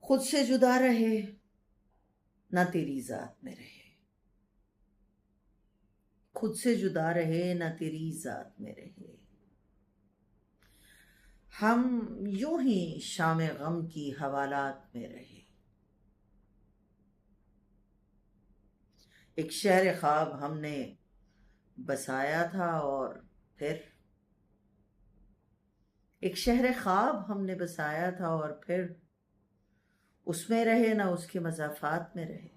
खुद से जुदा रहे ना तेरी जात में रहे, खुद से जुदा रहे ना तेरी जात में रहे। हम यूं ही शाम गम की हवालात में रहे। एक शहर ख्वाब हमने बसाया था और फिर एक शहर ख्वाब हमने बसाया था और फिर उसमें रहे ना उसके मज़ाफ़ात में रहे।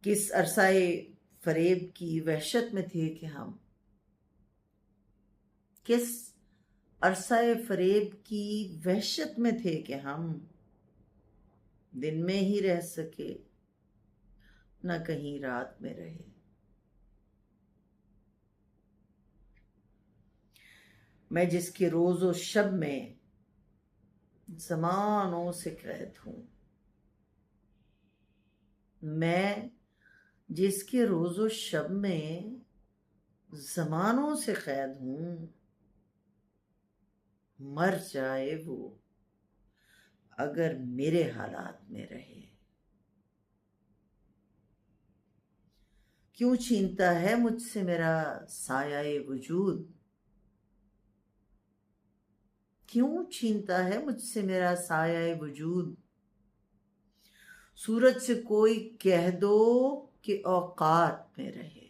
किस अरसाए फरेब की वहशत में थे कि हम, किस अरसाए फरेब की वहशत में थे कि हम दिन में ही रह सके न कहीं रात में रहे। मैं जिसके रोज़ो शब में ज़मानों से कैद हूँ, मैं जिसके रोज़ो शब में ज़मानों से कैद हूँ, मर जाए वो अगर मेरे हालात में रहे। क्यों छीनता है मुझसे मेरा साया वजूद, क्यों छीनता है मुझसे मेरा साया वजूद। सूरज से कोई कह दो कि औकात में रहे।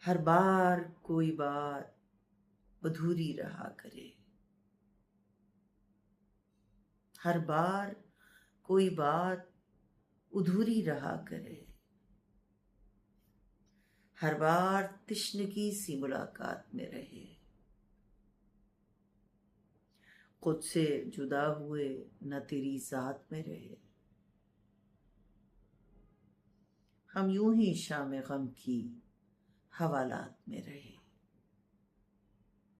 हर बार कोई बात अधूरी रहा करे, हर बार कोई बात अधूरी रहा करे। हर बार तिश्नगी सी मुलाकात में रहे। खुद से जुदा हुए न तेरी जात में रहे। हम यूं ही शाम गम की हवालात में रहे।